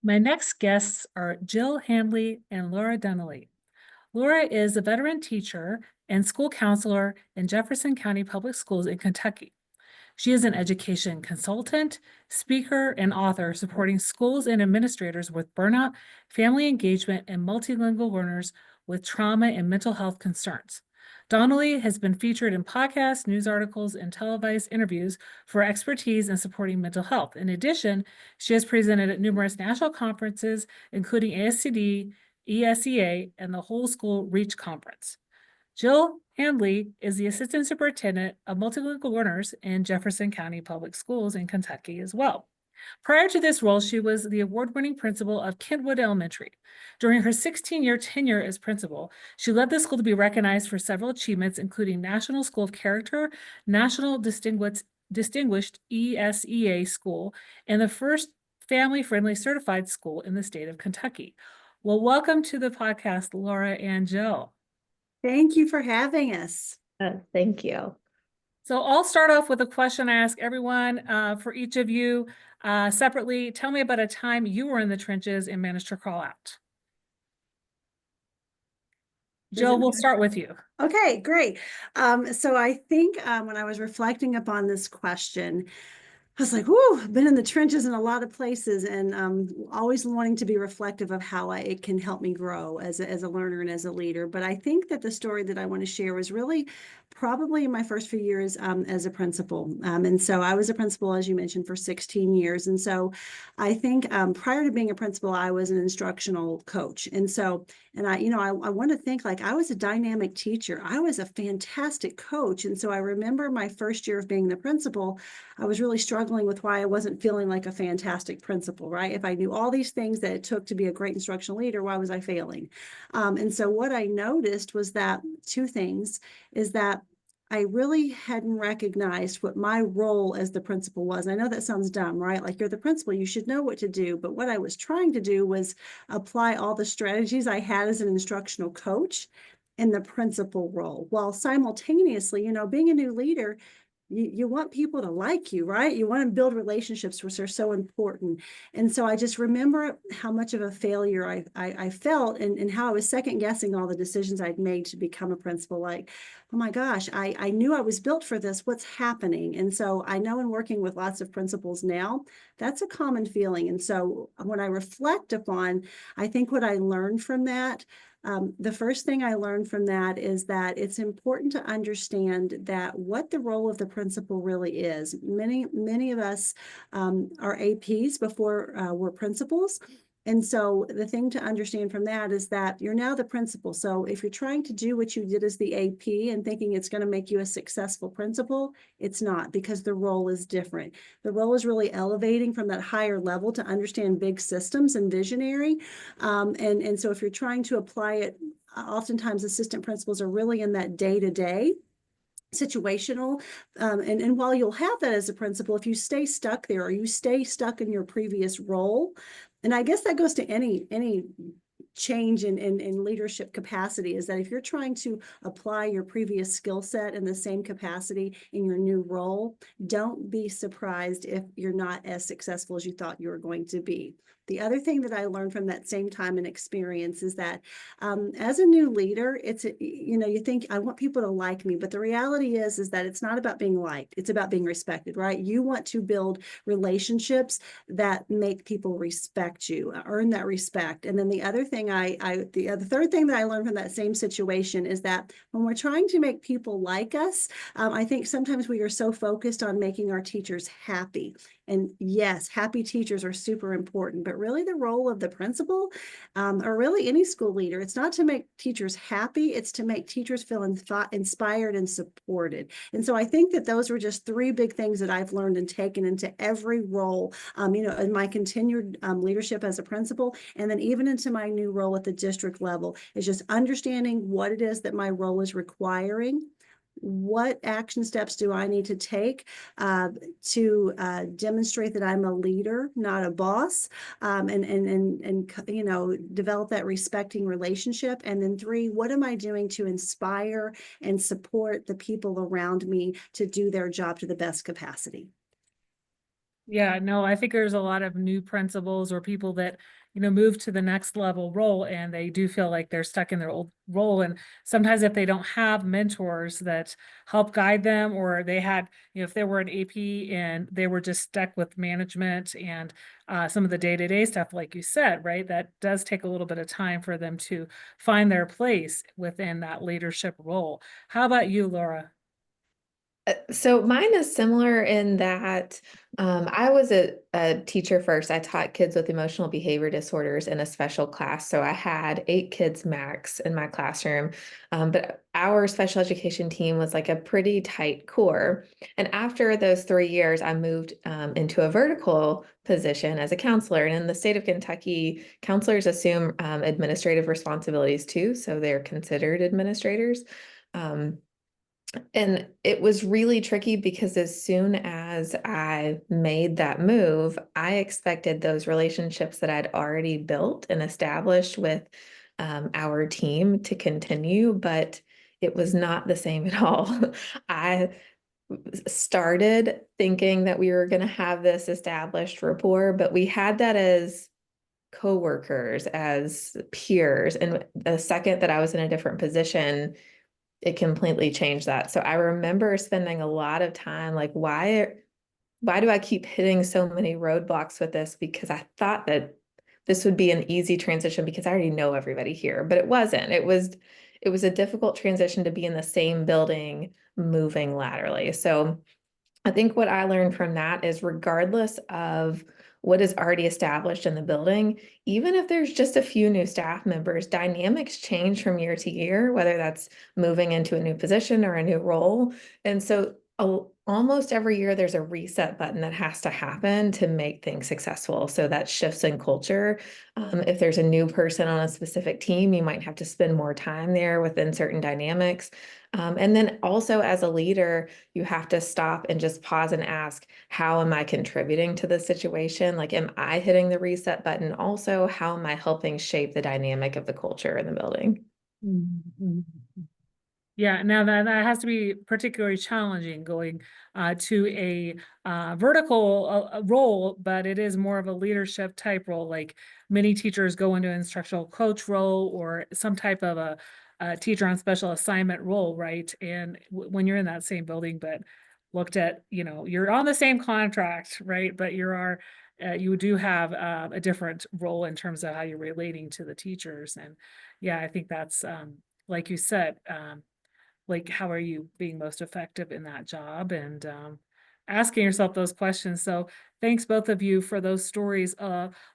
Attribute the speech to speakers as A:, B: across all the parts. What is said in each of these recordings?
A: My next guests are Jill Handley and Lara Donnelly. Laura is a veteran teacher and school counselor in Jefferson County Public Schools in Kentucky. She is an education consultant, speaker, and author supporting schools and administrators with burnout, family engagement, and multilingual learners with trauma and mental health concerns. Donnelly has been featured in podcasts, news articles, and televised interviews for expertise in supporting mental health. In addition, she has presented at numerous national conferences, including ASCD, ESEA, and the Whole School Reach Conference. Jill Handley is the Assistant Superintendent of Multilingual Learners in Jefferson County Public Schools in Kentucky as well. Prior to this role, she was the award-winning principal of Kenwood Elementary. During her 16-year tenure as principal, she led the school to be recognized for several achievements, including National School of Character, National Distinguished ESEA School, and the first family-friendly certified school in the state of Kentucky. Well, welcome to the podcast, Laura and Jill.
B: Thank you for having us.
C: Thank you.
A: So I'll start off with a question I ask everyone for each of you separately. Tell me about a time you were in the trenches and managed to crawl out. Jill, we'll start with you.
B: Okay, great. So I think when I was reflecting upon this question, I was like, whoo, I've been in the trenches in a lot of places, and always wanting to be reflective of how it can help me grow as a learner and as a leader. But I think that the story that I want to share was really probably in my first few years as a principal. And so I was a principal, as you mentioned, for 16 years. And so I think prior to being a principal, I was an instructional coach. And so, and I want to think like I was a dynamic teacher. I was a fantastic coach. And so I remember my first year of being the principal, I was really struggling with why I wasn't feeling like a fantastic principal, right? If I knew all these things that it took to be a great instructional leader, why was I failing? And so what I noticed was that two things is that I really hadn't recognized what my role as the principal was. I know that sounds dumb, right? Like you're the principal, you should know what to do. But what I was trying to do was apply all the strategies I had as an instructional coach in the principal role, while simultaneously, being a new leader, you want people to like you, right? You want to build relationships, which are so important. And so I just remember how much of a failure I felt and how I was second guessing all the decisions I'd made to become a principal. Like, oh my gosh, I knew I was built for this. What's happening? And so I know in working with lots of principals now, that's a common feeling. And so when I reflect upon, I think what I learned from that, the first thing I learned from that is that it's important to understand that what the role of the principal really is. Many of us are APs before we're principals. And so the thing to understand from that is that you're now the principal. So if you're trying to do what you did as the AP and thinking it's going to make you a successful principal, it's not, because the role is different. The role is really elevating from that higher level to understand big systems and visionary. And so if you're trying to apply it, oftentimes assistant principals are really in that day-to-day situational. And while you'll have that as a principal, if you stay stuck there or you stay stuck in your previous role, and I guess that goes to any change in leadership capacity, is that if you're trying to apply your previous skill set in the same capacity in your new role, don't be surprised if you're not as successful as you thought you were going to be. The other thing that I learned from that same time and experience is that as a new leader, you think I want people to like me, but the reality is that it's not about being liked. It's about being respected, right? You want to build relationships that make people respect you, earn that respect. And then the other thing the third thing that I learned from that same situation is that when we're trying to make people like us, I think sometimes we are so focused on making our teachers happy. And yes, happy teachers are super important, but really the role of the principal, or really any school leader, it's not to make teachers happy, it's to make teachers feel inspired and supported. And so I think that those were just three big things that I've learned and taken into every role, in my continued leadership as a principal, and then even into my new role at the district level, is just understanding what it is that my role is requiring. What action steps do I need to take to demonstrate that I'm a leader, not a boss, and develop that respecting relationship? And then three, what am I doing to inspire and support the people around me to do their job to the best capacity?
A: Yeah, no, I think there's a lot of new principals or people that, move to the next level role and they do feel like they're stuck in their old role. And sometimes if they don't have mentors that help guide them, or they had, if they were an AP and they were just stuck with management and some of the day-to-day stuff, like you said, right? That does take a little bit of time for them to find their place within that leadership role. How about you, Laura?
C: So mine is similar in that I was a teacher first. I taught kids with emotional behavior disorders in a special class. So I had 8 kids max in my classroom. But our special education team was like a pretty tight core. And after those 3 years, I moved into a vertical position as a counselor. And in the state of Kentucky, counselors assume administrative responsibilities too. So they're considered administrators. Um, and it was really tricky because as soon as I made that move, I expected those relationships that I'd already built and established with our team to continue, but it was not the same at all. I started thinking that we were going to have this established rapport, but we had that as coworkers, as peers. And the second that I was in a different position, it completely changed that. So I remember spending a lot of time like, why do I keep hitting so many roadblocks with this? Because I thought that this would be an easy transition because I already know everybody here, but it wasn't. It was a difficult transition to be in the same building, moving laterally. So I think what I learned from that is regardless of what is already established in the building, even if there's just a few new staff members, dynamics change from year to year, whether that's moving into a new position or a new role. And so almost every year there's a reset button that has to happen to make things successful. So that shifts in culture. If there's a new person on a specific team, you might have to spend more time there within certain dynamics. And then also as a leader, you have to stop and just pause and ask, how am I contributing to the situation? Like, am I hitting the reset button? Also, how am I helping shape the dynamic of the culture in the building?
A: Mhm. Yeah, now that has to be particularly challenging going to a vertical role, but it is more of a leadership type role. Like many teachers go into an instructional coach role or some type of a teacher on special assignment role, right? And when you're in that same building, but looked at, you're on the same contract, right? But you do have a different role in terms of how you're relating to the teachers. And yeah, I think that's like you said. Like how are you being most effective in that job, and asking yourself those questions. So thanks both of you for those stories.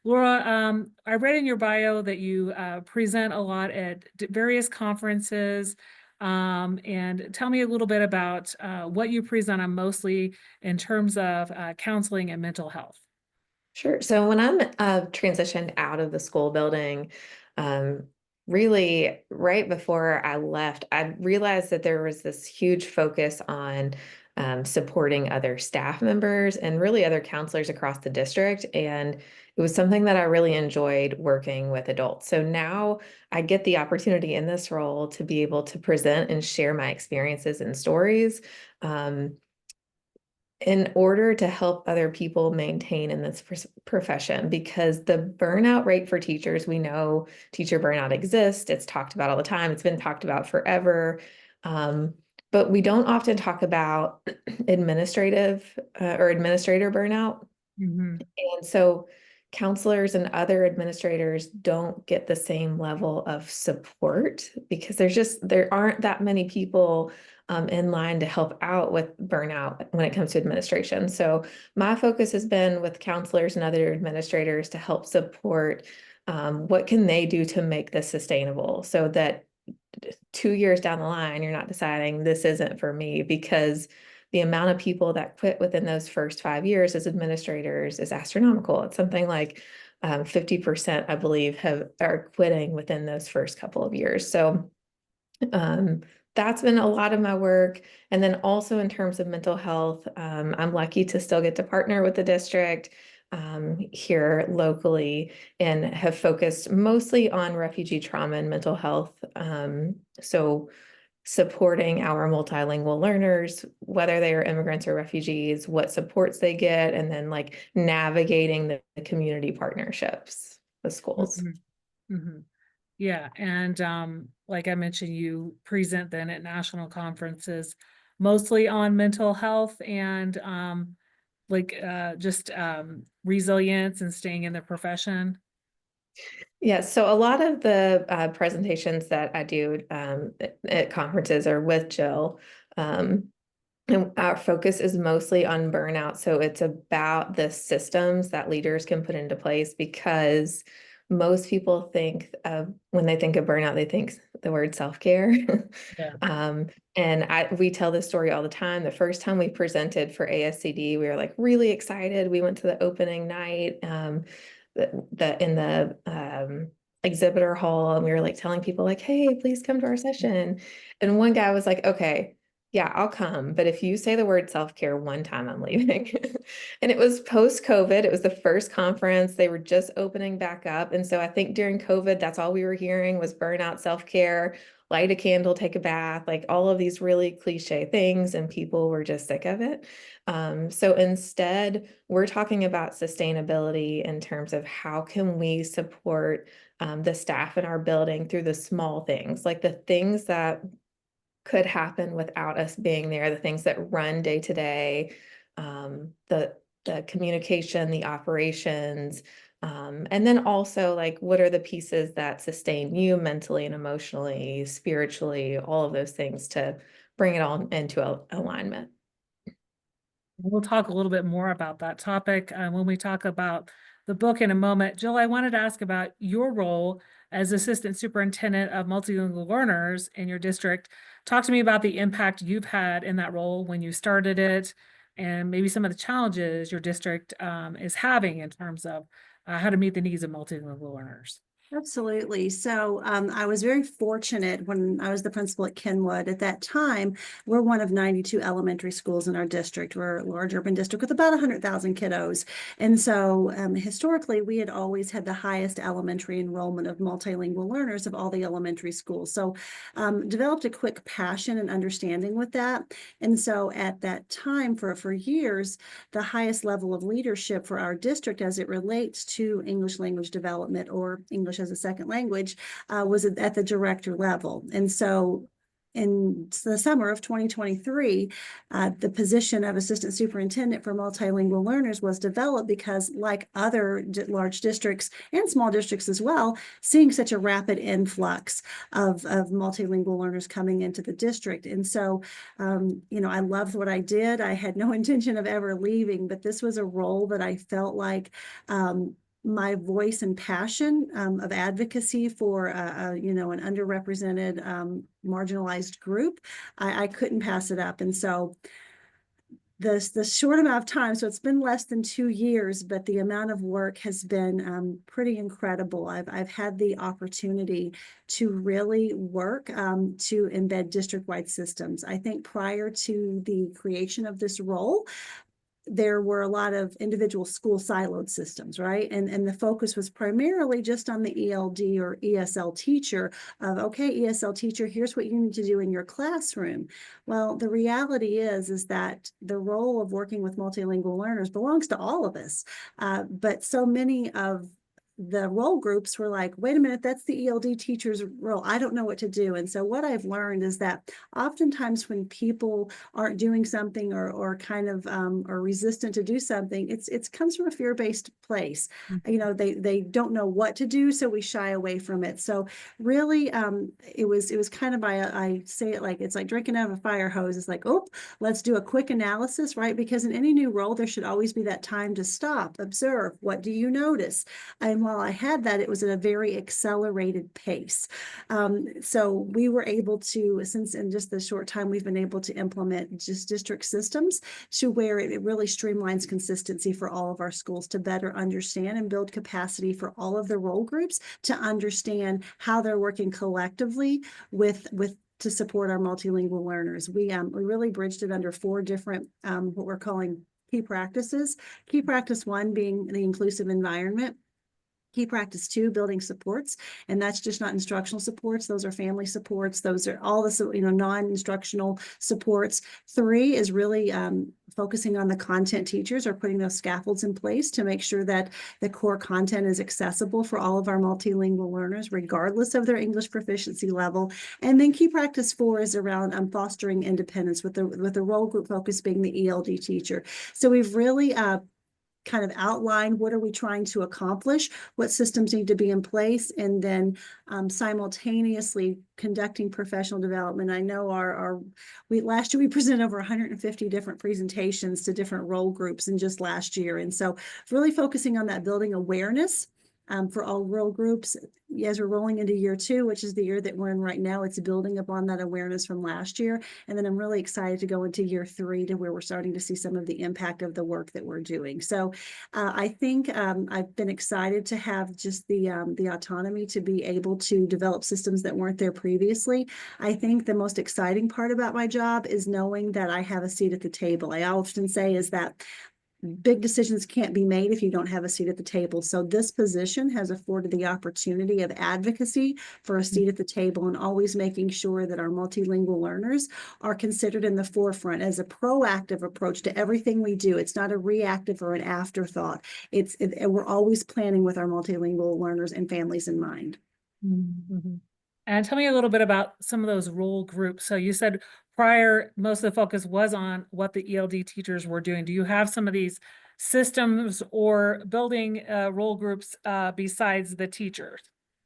A: Laura, I read in your bio that you present a lot at various conferences, and tell me a little bit about what you present on mostly in terms of counseling and mental health.
C: Sure. So when I'm transitioned out of the school building, um, really right before I left, I realized that there was this huge focus on supporting other staff members and really other counselors across the district. And it was something that I really enjoyed working with adults. So now I get the opportunity in this role to be able to present and share my experiences and stories. In order to help other people maintain in this profession, because the burnout rate for teachers, we know teacher burnout exists. It's talked about all the time. It's been talked about forever. But we don't often talk about administrative or administrator burnout.
A: Mhm.
C: And so counselors and other administrators don't get the same level of support because there aren't that many people in line to help out with burnout when it comes to administration. So my focus has been with counselors and other administrators to help support what can they do to make this sustainable so that 2 years down the line, you're not deciding this isn't for me, because the amount of people that quit within those first 5 years as administrators is astronomical. It's something like 50%, I believe, are quitting within those first couple of years. So um, that's been a lot of my work. And then also in terms of mental health, I'm lucky to still get to partner with the district here locally and have focused mostly on refugee trauma and mental health. So supporting our multilingual learners, whether they are immigrants or refugees, what supports they get, and then like navigating the community partnerships with schools.
A: Mhm. Yeah, and like I mentioned, you present then at national conferences, mostly on mental health and just resilience and staying in the profession.
C: Yeah, so a lot of the presentations that I do at conferences are with Jill. And our focus is mostly on burnout. So it's about the systems that leaders can put into place, because most people think of, when they think of burnout, they think the word self-care.
A: Yeah.
C: And we tell this story all the time. The first time we presented for ASCD, we were like really excited. We went to the opening night in the exhibitor hall, and we were like telling people like, hey, please come to our session. And one guy was like, okay, yeah, I'll come, but if you say the word self-care one time, I'm leaving. And it was post-COVID. It was the first conference. They were just opening back up. And so I think during COVID, that's all we were hearing was burnout, self-care, light a candle, take a bath, like all of these really cliche things, and people were just sick of it. So instead, we're talking about sustainability in terms of how can we support the staff in our building through the small things, like the things that could happen without us being there, the things that run day to day, the communication, the operations, and then also like what are the pieces that sustain you mentally and emotionally, spiritually, all of those things to bring it all into alignment.
A: We'll talk a little bit more about that topic when we talk about the book in a moment. Jill, I wanted to ask about your role as Assistant Superintendent of Multilingual Learners in your district. Talk to me about the impact you've had in that role when you started it, and maybe some of the challenges your district is having in terms of how to meet the needs of multilingual learners.
B: Absolutely. So I was very fortunate when I was the principal at Kenwood. At that time, we're one of 92 elementary schools in our district. We're a large urban district with about 100,000 kiddos. And so historically, we had always had the highest elementary enrollment of multilingual learners of all the elementary schools. So developed a quick passion and understanding with that. And so at that time, for years, the highest level of leadership for our district as it relates to English language development or English as a second language was at the director level. And so in the summer of 2023, the position of assistant superintendent for multilingual learners was developed because, like other large districts and small districts as well, seeing such a rapid influx of multilingual learners coming into the district. And so, I loved what I did. I had no intention of ever leaving, but this was a role that I felt like my voice and passion of advocacy for an underrepresented marginalized group, I couldn't pass it up. And so the short amount of time, so it's been less than 2 years, but the amount of work has been pretty incredible. I've had the opportunity to really work to embed district-wide systems. I think prior to the creation of this role, there were a lot of individual school siloed systems, right? And the focus was primarily just on the ELD or ESL teacher of, okay, ESL teacher, here's what you need to do in your classroom. Well, the reality is that the role of working with multilingual learners belongs to all of us. But so many of the role groups were like, wait a minute, that's the ELD teacher's role. I don't know what to do. And so what I've learned is that oftentimes when people aren't doing something or kind of are resistant to do something, it comes from a fear-based place. They don't know what to do, so we shy away from it. So really, it was kind of I say it like it's like drinking out of a fire hose. It's like, oh, let's do a quick analysis, right? Because in any new role, there should always be that time to stop, observe. What do you notice? And while I had that, it was at a very accelerated pace. So we were able to, since in just the short time we've been able to implement just district systems to where it really streamlines consistency for all of our schools to better understand and build capacity for all of the role groups to understand how they're working collectively to support our multilingual learners. We really bridged it under 4 different what we're calling key practices. Key practice 1 being the inclusive environment. Key practice 2, building supports, and that's just not instructional supports. Those are family supports. Those are all the, non-instructional supports. 3 is really focusing on the content teachers, or putting those scaffolds in place to make sure that the core content is accessible for all of our multilingual learners, regardless of their English proficiency level. And then key practice 4 is around fostering independence, with the role group focus being the ELD teacher. So we've really kind of outline what are we trying to accomplish, what systems need to be in place, and then simultaneously conducting professional development. I know last year we presented over 150 different presentations to different role groups in just last year. And so really focusing on that building awareness for all role groups. As we're rolling into year 2, which is the year that we're in right now, it's building upon that awareness from last year. And then I'm really excited to go into year 3, to where we're starting to see some of the impact of the work that we're doing. So I think I've been excited to have just the autonomy to be able to develop systems that weren't there previously. I think the most exciting part about my job is knowing that I have a seat at the table. I often say is that big decisions can't be made if you don't have a seat at the table. So this position has afforded the opportunity of advocacy for a seat at the table, and always making sure that our multilingual learners are considered in the forefront as a proactive approach to everything we do. It's not a reactive or an afterthought. We're always planning with our multilingual learners and families in mind.
A: Mm-hmm. And tell me a little bit about some of those role groups. So you said prior, most of the focus was on what the ELD teachers were doing. Do you have some of these systems or building role groups besides the teachers?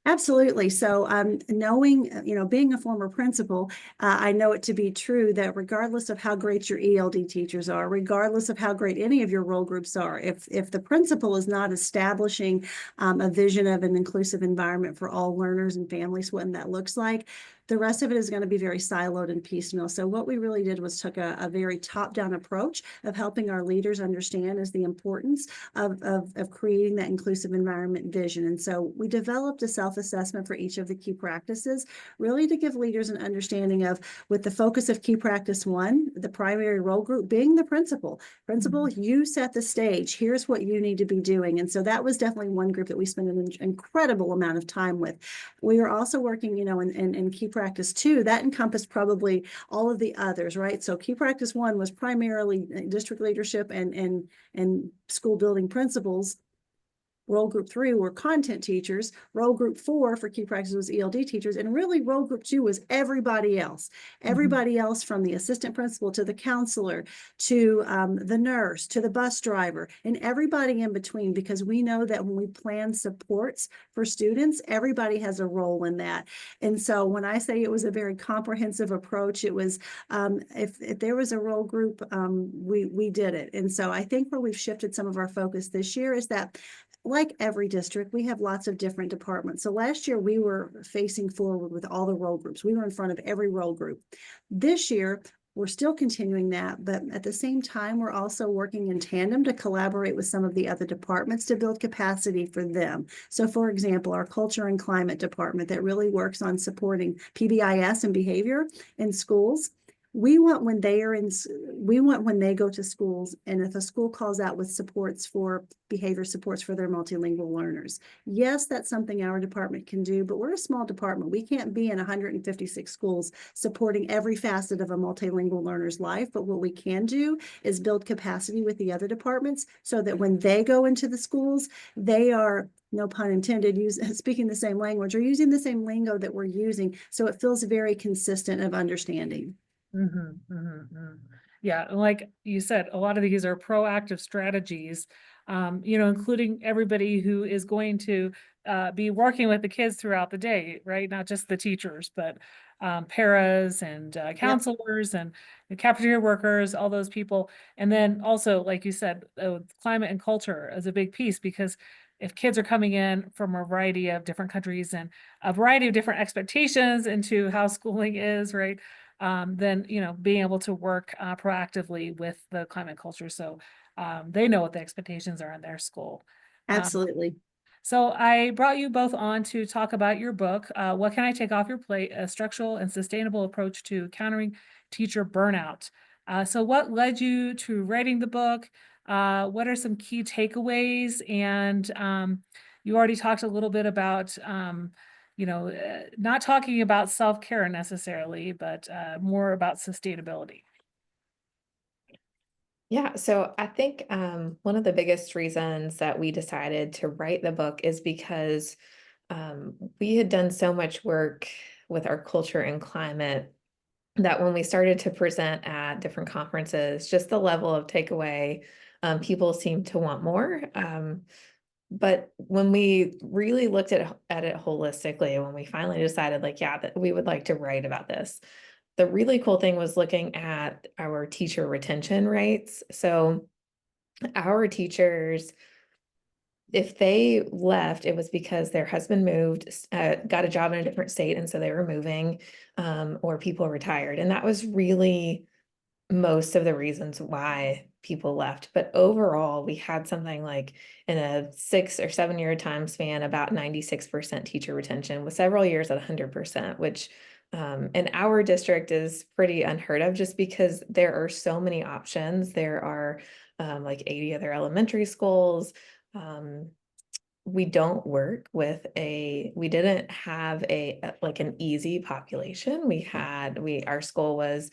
B: Absolutely. So knowing, being a former principal, I know it to be true that regardless of how great your ELD teachers are, regardless of how great any of your role groups are, if the principal is not establishing a vision of an inclusive environment for all learners and families, what that looks like, the rest of it is going to be very siloed and piecemeal. So what we really did was took a very top-down approach of helping our leaders understand is the importance of creating that inclusive environment vision. And so we developed a self-assessment for each of the key practices, really to give leaders an understanding of, with the focus of key practice 1, the primary role group being the principal. Principal, you set the stage. Here's what you need to be doing. And so that was definitely one group that we spent an incredible amount of time with. We were also working, in key practice 2, that encompassed probably all of the others, right? So key practice 1 was primarily district leadership and school building principals. Role group 3 were content teachers. Role group 4 for key practice was ELD teachers. And really role group 2 was everybody else. Everybody else, from the assistant principal to the counselor to the nurse to the bus driver, and everybody in between, because we know that when we plan supports for students, everybody has a role in that. And so when I say it was a very comprehensive approach, it was if there was a role group, we did it. And so I think where we've shifted some of our focus this year is that, like every district, we have lots of different departments. So last year we were facing forward with all the role groups. We were in front of every role group. This year, we're still continuing that, but at the same time, we're also working in tandem to collaborate with some of the other departments to build capacity for them. So for example, our culture and climate department that really works on supporting PBIS and behavior in schools. We want when they go to schools, and if a school calls out with supports for behavior supports for their multilingual learners. Yes, that's something our department can do, but we're a small department. We can't be in 156 schools supporting every facet of a multilingual learner's life. But what we can do is build capacity with the other departments so that when they go into the schools, they are, no pun intended, speaking the same language or using the same lingo that we're using. So it feels very consistent of understanding.
A: Yeah, like you said, a lot of these are proactive strategies, including everybody who is going to be working with the kids throughout the day, right? Not just the teachers, but paras and counselors and the cafeteria workers, all those people. And then also, like you said, climate and culture is a big piece, because if kids are coming in from a variety of different countries and a variety of different expectations into how schooling is, right? Then, being able to work proactively with the climate culture. So they know what the expectations are in their school.
B: Absolutely.
A: So I brought you both on to talk about your book, What Can I Take Off Your Plate? A Structural and Sustainable Approach to Countering Teacher Burnout. So what led you to writing the book? What are some key takeaways? And, You already talked a little bit about, not talking about self-care necessarily, but more about sustainability.
C: Yeah, so I think one of the biggest reasons that we decided to write the book is because we had done so much work with our culture and climate that when we started to present at different conferences, just the level of takeaway, people seemed to want more. But when we really looked at it holistically, when we finally decided, like, yeah, that we would like to write about this, the really cool thing was looking at our teacher retention rates. So our teachers, if they left, it was because their husband moved, got a job in a different state, and so they were moving, or people retired. And that was really most of the reasons why people left. But overall, we had something like in a 6 or 7 year time span, about 96% teacher retention, with several years at 100%, which in our district is pretty unheard of, just because there are so many options. There are like 80 other elementary schools. We don't work with we didn't have like an easy population. Our school was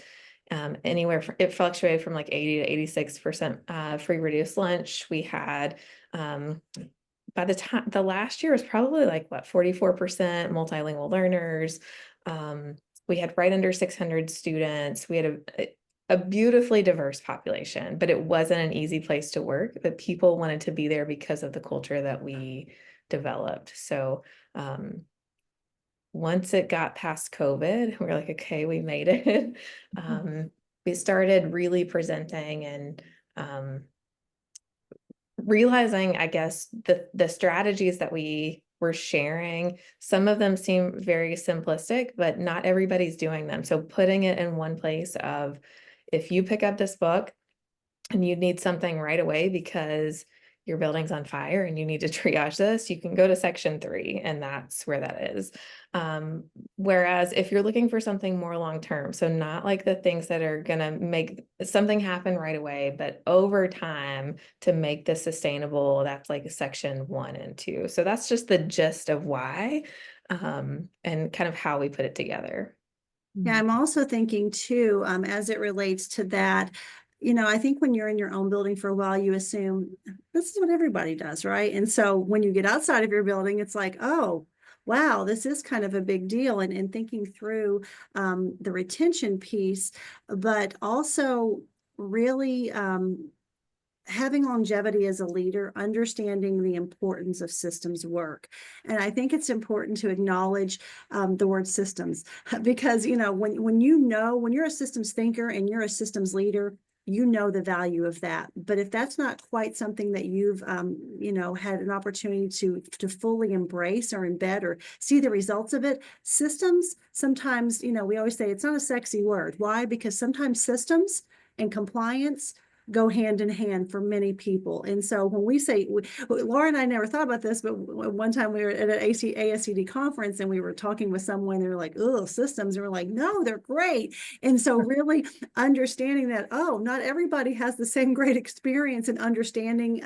C: anywhere it fluctuated from like 80 to 86% free reduced lunch. We had by the last year was probably like 44% multilingual learners. We had right under 600 students. We had a beautifully diverse population, but it wasn't an easy place to work, but people wanted to be there because of the culture that we developed. So once it got past COVID, we were like, okay, we made it. We started really presenting and realizing, I guess, the strategies that we were sharing, some of them seem very simplistic, but not everybody's doing them. So putting it in one place of, if you pick up this book and you need something right away because your building's on fire and you need to triage this, you can go to section 3, and that's where that is. Whereas if you're looking for something more long-term, so not like the things that are going to make something happen right away, but over time to make this sustainable, that's like section 1 and 2. So that's just the gist of why, and kind of how we put it together.
B: Yeah, I'm also thinking too, as it relates to that, I think when you're in your own building for a while, you assume this is what everybody does, right? And so when you get outside of your building, it's like, oh, wow, this is kind of a big deal. And thinking through the retention piece, but also really having longevity as a leader, understanding the importance of systems work. And I think it's important to acknowledge the word systems, because, when you're a systems thinker and you're a systems leader, you know the value of that. But if that's not quite something that you've, had an opportunity to fully embrace or embed or see the results of it, systems, sometimes, we always say it's not a sexy word. Why? Because sometimes systems and compliance go hand in hand for many people. And so when we say, Laura and I never thought about this, but one time we were at an ASCD conference and we were talking with someone, they were like, oh, systems. And we're like, no, they're great. And so really understanding that, oh, not everybody has the same great experience and understanding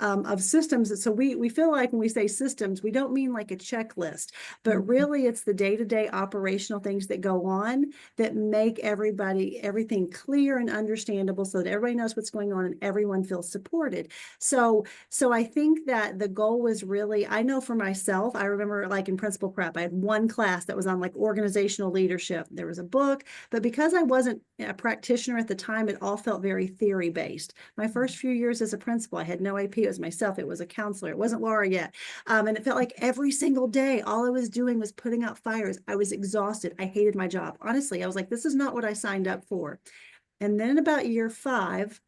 B: of systems. So we feel like when we say systems, we don't mean like a checklist, but really it's the day-to-day operational things that go on that make everything clear and understandable so that everybody knows what's going on and everyone feels supported. So I think that the goal was really, I know for myself, I remember like in principal prep, I had one class that was on like organizational leadership. There was a book, but because I wasn't a practitioner at the time, it all felt very theory based. My first few years as a principal, I had no AP. It was myself. It was a counselor. It wasn't Laura yet. And it felt like every single day, all I was doing was putting out fires. I was exhausted. I hated my job. Honestly, I was like, this is not what I signed up for. And then about year 5,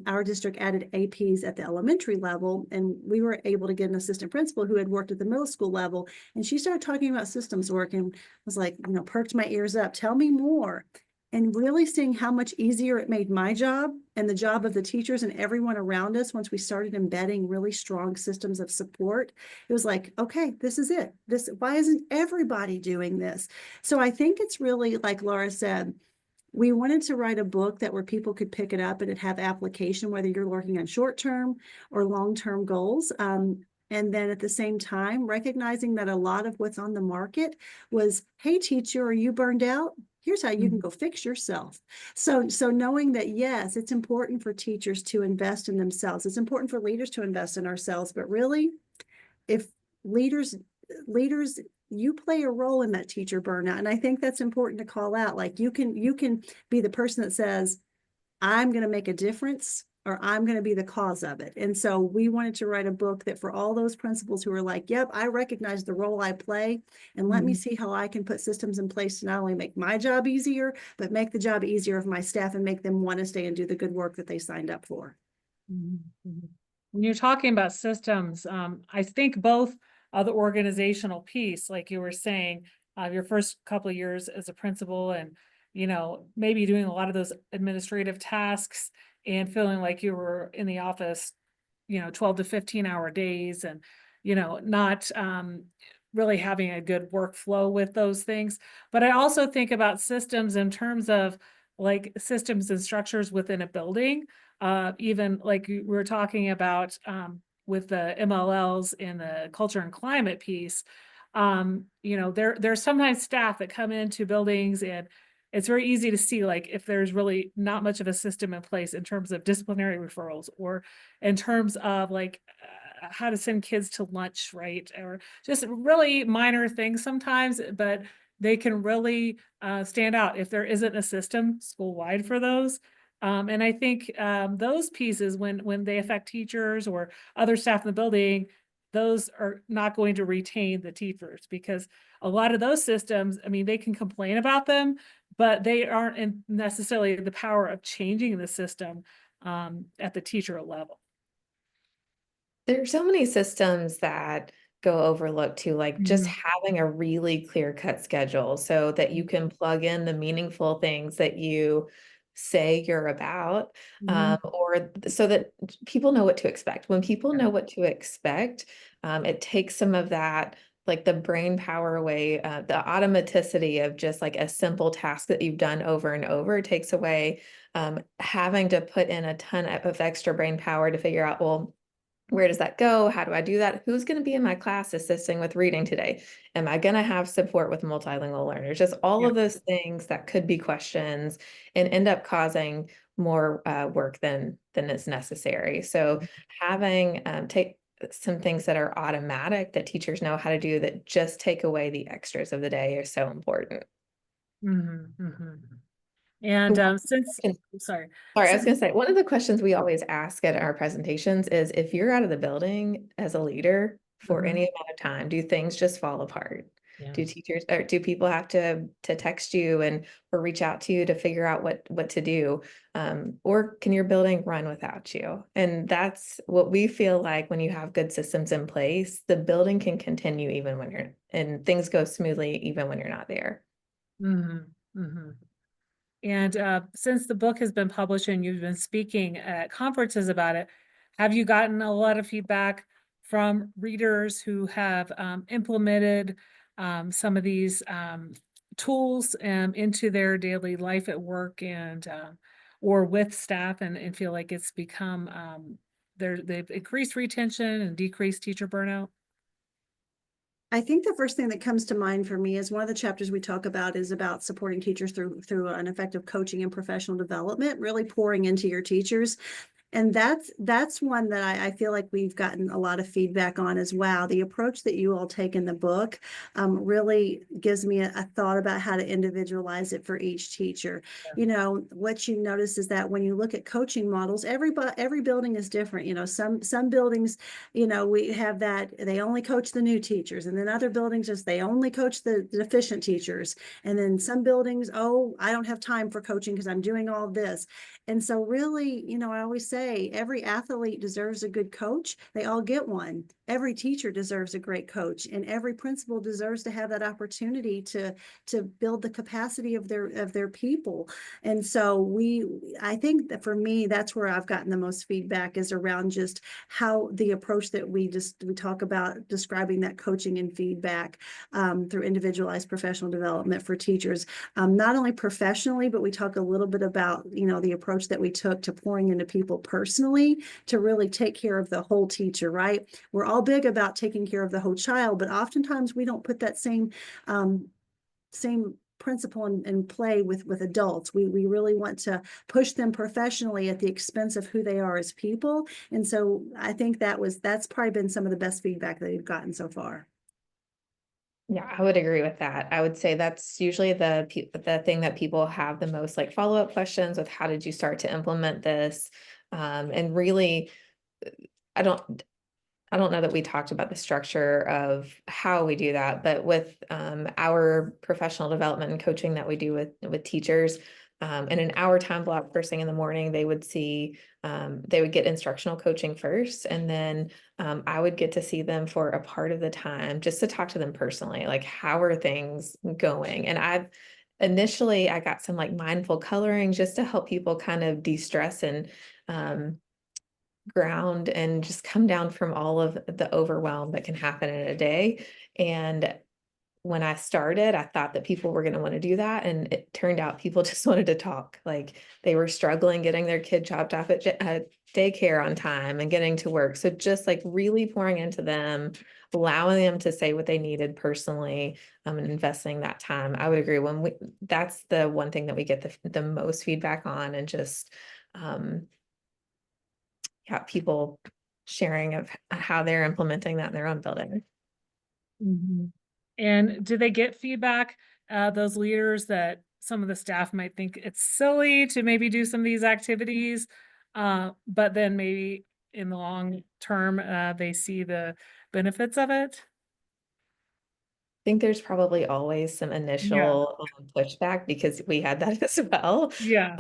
B: our district added APs at the elementary level, and we were able to get an assistant principal who had worked at the middle school level. And she started talking about systems work and was like, perked my ears up, tell me more. And really seeing how much easier it made my job and the job of the teachers and everyone around us once we started embedding really strong systems of support. It was like, okay, this is it. Why isn't everybody doing this? So I think it's really, like Laura said, we wanted to write a book where people could pick it up and it have application, whether you're working on short-term or long-term goals. And And then at the same time, recognizing that a lot of what's on the market was, hey, teacher, are you burned out? Here's how you can go fix yourself. So knowing that, yes, it's important for teachers to invest in themselves. It's important for leaders to invest in ourselves, but really, if leaders, you play a role in that teacher burnout. And I think that's important to call out. Like you can be the person that says, I'm going to make a difference, or I'm going to be the cause of it. And so we wanted to write a book that for all those principals who are like, yep, I recognize the role I play, and let me see how I can put systems in place to not only make my job easier, but make the job easier of my staff and make them want to stay and do the good work that they signed up for.
A: When you're talking about systems, I think both the organizational piece, like you were saying, your first couple of years as a principal, and maybe doing a lot of those administrative tasks and feeling like you were in the office, 12 to 15-hour days, and not really having a good workflow with those things. But I also think about systems in terms of like systems and structures within a building. Even like we were talking about with the MLLs and the culture and climate piece, there's sometimes staff that come into buildings, and it's very easy to see like if there's really not much of a system in place in terms of disciplinary referrals, or in terms of like how to send kids to lunch, right? Or just really minor things sometimes, but they can really stand out if there isn't a system school-wide for those. And I think those pieces, when they affect teachers or other staff in the building, those are not going to retain the teachers, because a lot of those systems, I mean, they can complain about them, but they aren't necessarily the power of changing the system at the teacher level.
C: There are so many systems that go overlooked too, like just having a really clear-cut schedule so that you can plug in the meaningful things that you say you're about, or so that people know what to expect. When people know what to expect, it takes some of that, like the brain power away, the automaticity of just like a simple task that you've done over and over. It takes away having to put in a ton of extra brain power to figure out, well, where does that go? How do I do that? Who's going to be in my class assisting with reading today? Am I going to have support with multilingual learners? Just all of those things that could be questions and end up causing more work than is necessary. So having take some things that are automatic that teachers know how to do that just take away the extras of the day are so important.
A: And sorry,
C: I was going to say, one of the questions we always ask at our presentations is, if you're out of the building as a leader for any amount of time, do things just fall apart? Yeah. Do teachers, or do people have to text you or reach out to you to figure out what to do? Or can your building run without you? And that's what we feel like when you have good systems in place, the building can continue even when and things go smoothly even when you're not there.
A: And since the book has been published and you've been speaking at conferences about it, have you gotten a lot of feedback from readers who have implemented some of these tools into their daily life at work and or with staff, and feel like it's become they've increased retention and decreased teacher burnout?
B: I think the first thing that comes to mind for me is one of the chapters we talk about is about supporting teachers through an effective coaching and professional development, really pouring into your teachers. And that's one that I feel like we've gotten a lot of feedback on as well. The approach that you all take in the book really gives me a thought about how to individualize it for each teacher. Yeah. What you notice is that when you look at coaching models, every building is different. Some buildings, we have that they only coach the new teachers, and then other buildings just they only coach the deficient teachers. And then some buildings, oh, I don't have time for coaching because I'm doing all this. And so really, I always say every athlete deserves a good coach. They all get one. Every teacher deserves a great coach, and every principal deserves to have that opportunity to build the capacity of their people. And so I think that for me, that's where I've gotten the most feedback, is around just how the approach that we talk about describing that coaching and feedback through individualized professional development for teachers, not only professionally, but we talk a little bit about, the approach approach that we took to pouring into people personally to really take care of the whole teacher, right? We're all big about taking care of the whole child, but oftentimes we don't put that same principle in play with adults. We really want to push them professionally at the expense of who they are as people. And so I think that's probably been some of the best feedback that we've gotten so far.
C: Yeah, I would agree with that. I would say that's usually the thing that people have the most like follow-up questions with. How did you start to implement this? And really, I don't know that we talked about the structure of how we do that, but with our professional development and coaching that we do with teachers, in an hour time block first thing in the morning, they would get instructional coaching first, and then I would get to see them for a part of the time just to talk to them personally, like how are things going? And initially I got some like mindful coloring just to help people kind of de-stress and ground and just come down from all of the overwhelm that can happen in a day. And when I started, I thought that people were going to want to do that. And it turned out people just wanted to talk. Like they were struggling getting their kid dropped off at daycare on time and getting to work. So just like really pouring into them, allowing them to say what they needed personally, and investing that time. I would agree that's the one thing that we get the most feedback on, and just, people sharing of how they're implementing that in their own building.
A: Mm-hmm. And do they get feedback, those leaders, that some of the staff might think it's silly to maybe do some of these activities, but then maybe in the long term, they see the benefits of it?
C: I think there's probably always some initial pushback, because we had that as well.
A: Yeah.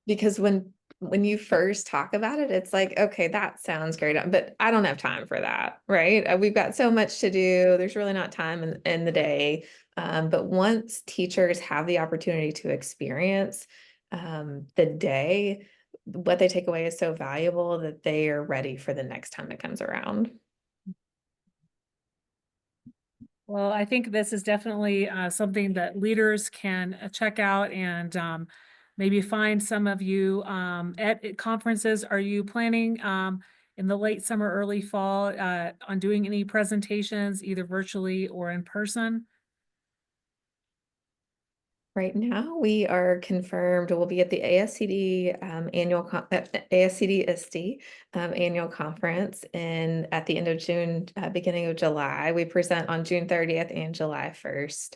C: Because when you first talk about it, it's like, okay, that sounds great, but I don't have time for that, right? We've got so much to do. There's really not time in the day. But once teachers have the opportunity to experience the day, what they take away is so valuable that they are ready for the next time it comes around.
A: Well, I think this is definitely something that leaders can check out, and maybe find some of you at conferences. Are you planning in the late summer, early fall on doing any presentations, either virtually or in person?
C: Right now, we are confirmed. We'll be at the ASCD ASCD ISD annual conference at the end of June, beginning of July. We present on June 30th and July 1st.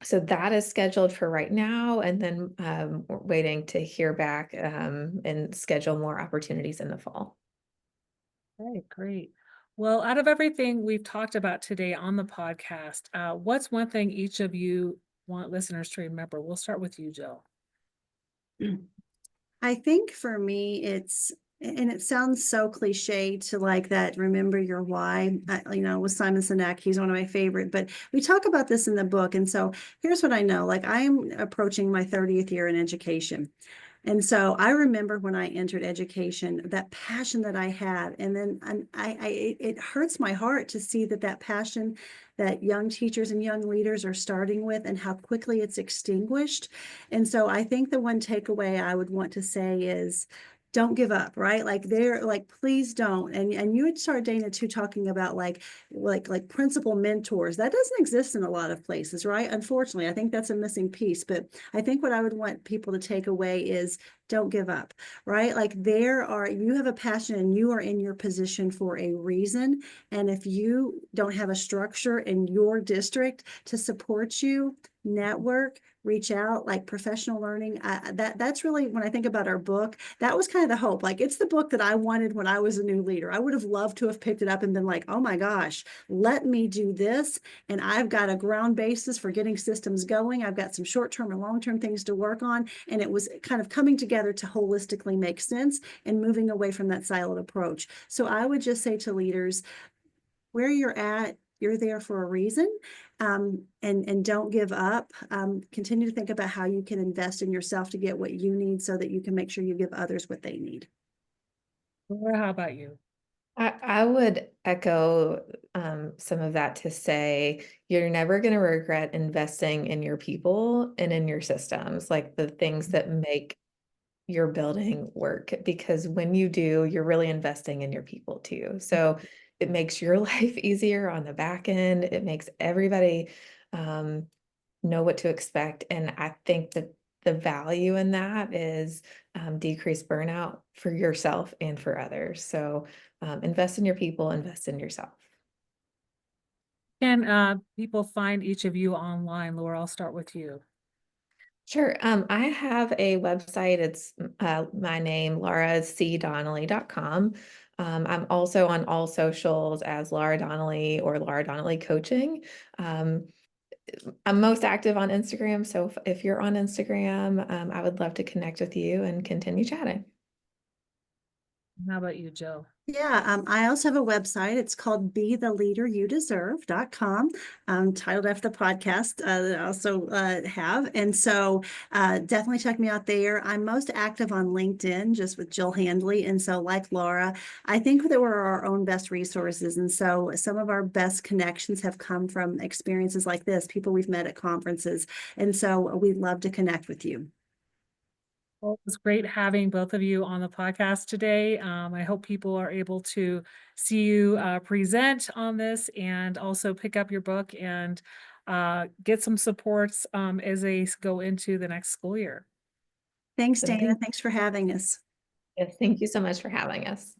C: So that is scheduled for right now, and then we're waiting to hear back and schedule more opportunities in the fall.
A: Okay, great. Well, out of everything we've talked about today on the podcast, what's one thing each of you want listeners to remember? We'll start with you, Jill.
B: I think for me, and it sounds so cliche to like that, remember your why, with Simon Sinek, he's one of my favorite, but we talk about this in the book. And so here's what I know, like I'm approaching my 30th year in education. And so I remember when I entered education, that passion that I had, and then it hurts my heart to see that passion that young teachers and young leaders are starting with, and how quickly it's extinguished. And so I think the one takeaway I would want to say is, don't give up, right? Please don't. And you had started, Dana, too, talking about like principal mentors. That doesn't exist in a lot of places, right? Unfortunately, I think that's a missing piece. But I think what I would want people to take away is, don't give up, right? Like you have a passion and you are in your position for a reason. And if you don't have a structure in your district to support you, network, reach out, like professional learning, that's really, when I think about our book, that was kind of the hope. Like, it's the book that I wanted when I was a new leader. I would have loved to have picked it up and been like, oh my gosh, let me do this. And I've got a ground basis for getting systems going. I've got some short-term and long-term things to work on. And it was kind of coming together to holistically make sense and moving away from that siloed approach. So I would just say to leaders, where you're at, you're there for a reason, and don't give up. Continue to think about how you can invest in yourself to get what you need, so that you can make sure you give others what they need.
A: Laura, how about you?
C: I would echo some of that to say, you're never going to regret investing in your people and in your systems, like the things that make your building work, because when you do, you're really investing in your people too. So it makes your life easier on the back end. It makes everybody know what to expect. And I think that the value in that is decreased burnout for yourself and for others. So invest in your people, invest in yourself.
A: Can people find each of you online? Laura, I'll start with you.
C: Sure. I have a website. It's my name, lauracdonnelly.com. I'm also on all socials as Lara Donnelly or Lara Donnelly Coaching. I'm most active on Instagram. So if you're on Instagram, I would love to connect with you and continue chatting.
A: How about you, Jill?
B: Yeah, I also have a website. It's called BeTheLeaderYouDeserve.com, titled after the podcast that I also have. And so definitely check me out there. I'm most active on LinkedIn, just with Jill Handley. And so like Laura, I think that we're our own best resources. And so some of our best connections have come from experiences like this, people we've met at conferences. And so we'd love to connect with you.
A: Well, it was great having both of you on the podcast today. I hope people are able to see you present on this and also pick up your book and get some supports as they go into the next school year.
B: Thanks,
C: So
B: Dana. Thanks for having us.
C: yes, thank you so much for having us.